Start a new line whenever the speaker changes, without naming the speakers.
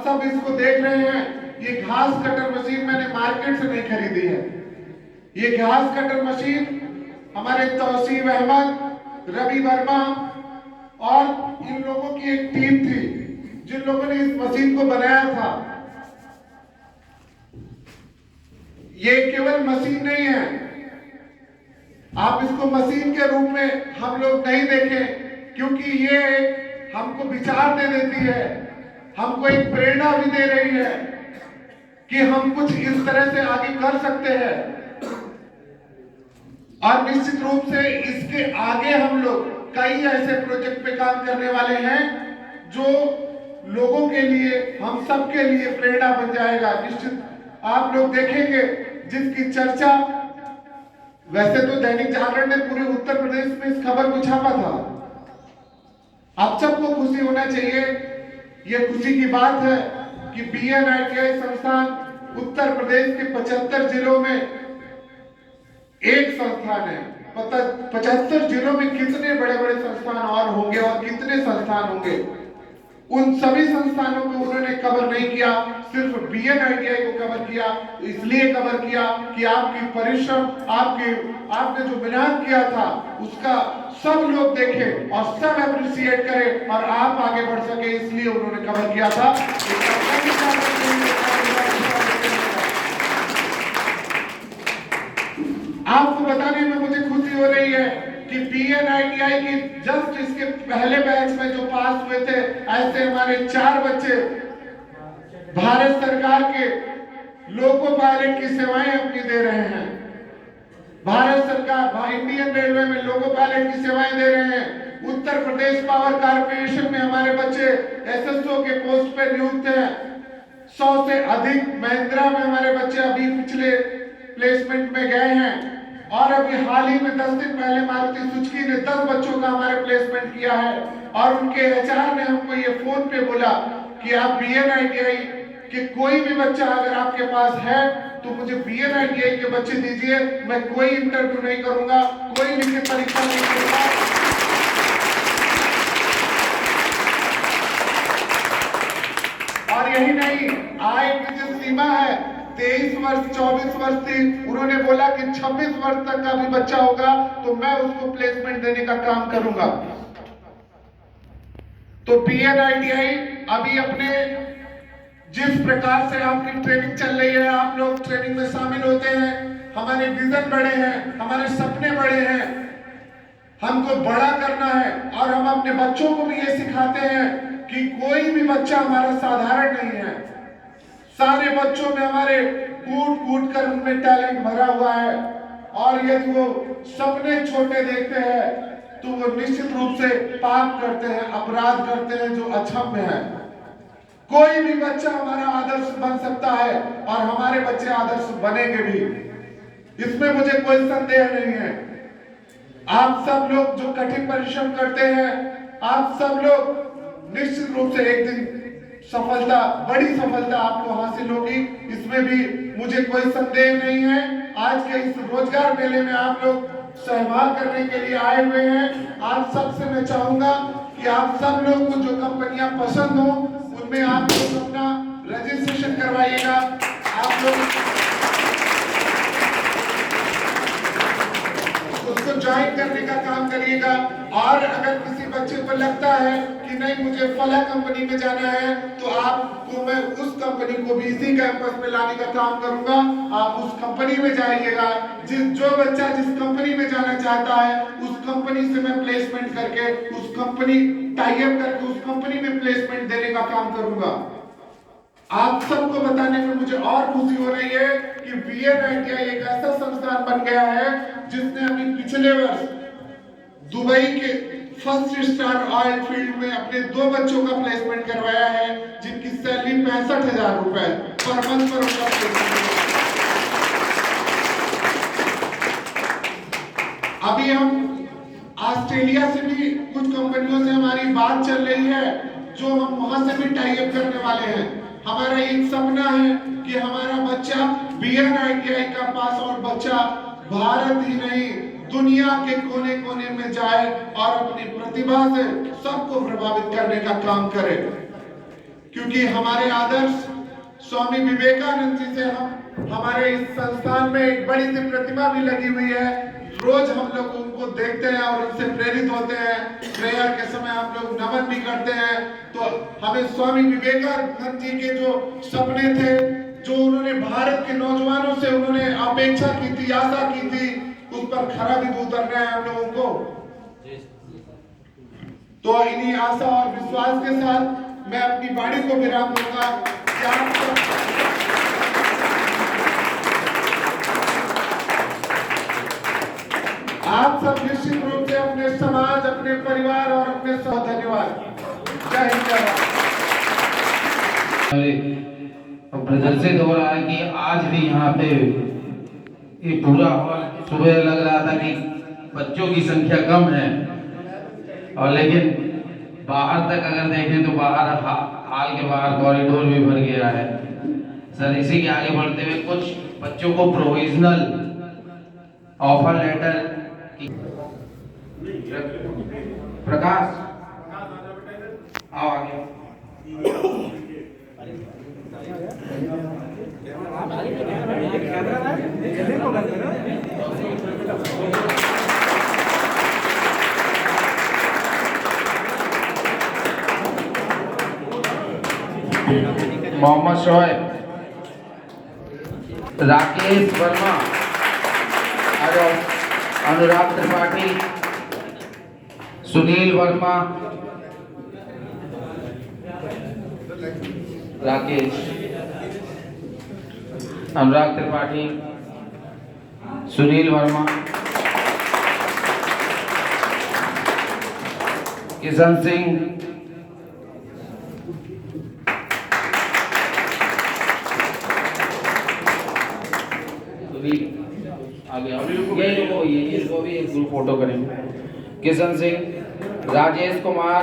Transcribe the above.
सब इसको देख रहे हैं। ये घास कटर मशीन मैंने मार्केट से नहीं खरीदी है। ये घास कटर मशीन हमारे तौसीफ अहमद, रवि वर्मा और इन लोगों की एक टीम थी जिन लोगों ने इस मशीन को बनाया था। ये केवल मशीन नहीं है, आप इसको मशीन के रूप में हम लोग नहीं देखें, क्योंकि ये हमको विचार दे देती है, हमको एक प्रेरणा भी दे रही है कि हम कुछ इस तरह से आगे कर सकते हैं। और निश्चित रूप से इसके आगे हम लोग कई ऐसे प्रोजेक्ट पे काम करने वाले हैं जो लोगों के लिए, हम सब के लिए प्रेरणा बन जाएगा। निश्चित आप लोग देखेंगे जिसकी चर्चा, वैसे तो दैनिक जागरण ने पूरे उत्तर प्रदेश में इस खबर को छापा था। आप सबको खुशी होना चाहिए। यह खुशी की बात है कि BNITI संस्थान उत्तर प्रदेश के 75 जिलों में एक संस्थान है। 75 जिलों में कितने बड़े बड़े संस्थान और होंगे और कितने संस्थान होंगे। उन सभी संस्थानों को उन्होंने कवर नहीं किया, सिर्फ BNITI को कवर किया। इसलिए कवर किया कि आपकी परिश्रम, आपने जो मेहनत किया था उसका सब लोग देखें और सब अप्रिशिएट करें और आप आगे बढ़ सके, इसलिए उन्होंने कवर किया था। आपको बताने में मुझे खुशी हो रही है कि BNITI की जस्ट इसके पहले बैच में जो पास हुए थे, ऐसे हमारे 4 बच्चे भारत सरकार के लोको पायलट की सेवाएं अपनी दे रहे हैं। भारत सरकार इंडियन रेलवे में लोको पायलट की सेवाएं दे रहे हैं। उत्तर प्रदेश पावर कारपोरेशन में हमारे बच्चे SSO के पोस्ट पे नियुक्त हैं। 100 से अधिक महिंद्रा में हमारे बच्चे अभी पिछले प्लेसमेंट में गए हैं। और अभी हाल ही में 10 दिन पहले मारुति सुजुकी ने 10 बच्चों का हमारे प्लेसमेंट किया है। और उनके HR ने हमको ये फोन पे बोला कि आप BNITI के कोई भी बच्चा अगर आपके पास है तो मुझे BNITI के बच्चे दीजिए, मैं कोई इंटरव्यू नहीं करूंगा, कोई लिखित परीक्षा नहीं करूंगा। और यही नहीं, आय की जो सीमा है 23 वर्ष 24 वर्ष थी, उन्होंने बोला कि 26 वर्ष तक का भी बच्चा होगा तो मैं उसको प्लेसमेंट देने का काम करूंगा। तो BNITI अभी अपने जिस प्रकार से आपकी ट्रेनिंग चल रही है, आप लोग ट्रेनिंग में शामिल होते हैं, हमारे विजन बड़े हैं, हमारे सपने बड़े हैं, हमको बड़ा करना है। और हम अपने बच्चों को भी ये सिखाते हैं कि कोई भी बच्चा हमारा साधारण नहीं है। सारे बच्चों में हमारे कूट कूट कर उनमें टैलेंट भरा हुआ है। और यदि वो सपने छोटे देखते हैं तो वो निश्चित रूप से पाप करते हैं, अपराध करते हैं जो अक्षम्य है। कोई भी बच्चा हमारा आदर्श बन सकता है और हमारे बच्चे आदर्श बनेंगे भी, इसमें मुझे कोई संदेह नहीं है। आप सब लोग जो कठिन परिश्रम करते हैं, आप सब लोग निश्चित रूप से एक दिन सफलता, बड़ी सफलता आपको हासिल होगी, इसमें भी मुझे कोई संदेह नहीं है। आज के इस रोजगार मेले में आप लोग सहभाग करने के लिए आए हुए हैं। आप सबसे मैं चाहूंगा कि आप सब लोग को जो कंपनियां पसंद हो उनमें आप लोग अपना रजिस्ट्रेशन करवाइएगा। आप लोग उसको ज्वाइन करने का काम करिएगा। और अगर किसी बच्चे को लगता है कि नहीं मुझे फला कंपनी में जाना है तो आपको मैं उस कंपनी को भी इसी कैंपस में लाने का काम करूंगा। आप उस कंपनी में जाइएगा। जो बच्चा जिस कंपनी में जाना चाहता है उस कंपनी से मैं प्लेसमेंट करके, उस कंपनी टाई अप करके उस कंपनी में प्लेसमेंट देने का काम करूंगा। आप सबको बताने में मुझे और खुशी हो रही है कि BNITI एक ऐसा संस्थान बन गया है जिसने अभी पिछले वर्ष दुबई के फर्स्ट स्टार ऑयल फील्ड में अपने 2 बच्चों का प्लेसमेंट करवाया है, जिनकी सैलरी 65,000 रुपए पर मंथ पर उनका प्लेसमेंट। अभी हम ऑस्ट्रेलिया से भी कुछ कंपनियों से हमारी बात चल रही है, जो हम वहां से भी टाई अप करने वाले हैं। हमारा एक सपना है कि हमारा बच्चा BNITI का पास आउट बच्चा भारत ही नहीं दुनिया के कोने कोने में जाए और अपनी प्रतिभा से सबको प्रभावित करने का काम करे। क्योंकि हमारे आदर्श स्वामी विवेकानंद जी से हमारे इस संस्थान में एक बड़ी सी प्रतिमा भी लगी हुई है। रोज हम लोग उनको देखते हैं और उनसे प्रेरित होते हैं। प्रेयर के समय हम लोग नमन भी करते हैं। तो हमें स्वामी विवेकानंद जी के जो सपने थे, जो उन्होंने भारत के नौजवानों से उन्होंने अपेक्षा की थी, आशा की थी, उस पर खरा भी उतरना है हम लोगों को। तो इन्हीं आशा और विश्वास के साथ मैं अपनी वाणी को विराम दूंगा। आप सब निश्चित रूप से अपने समाज, अपने परिवार और अपने सब धन्यवाद। जय हिंद, जय भारत।
प्रदर्शित हो रहा है कि आज भी यहाँ पे ये पूरा हॉल, सुबह लग रहा था कि बच्चों की संख्या कम है, और लेकिन बाहर तक अगर देखें तो बाहर हॉल के बाहर कॉरिडोर भी भर गया है। सर, इसी के आगे बढ़ते हुए कुछ बच्चों को प्रोविजनल ऑफर लेटर की प्रकाश आओ आगे। मोहम्मद शोएब, राकेश वर्मा, अनुराग त्रिपाठी, सुनील वर्मा, राकेश, अनुराग त्रिपाठी, सुनील वर्मा, किशन सिंह, आगे इसको भी एक ग्रुप फोटो करेंगे। किशन सिंह, राजेश कुमार,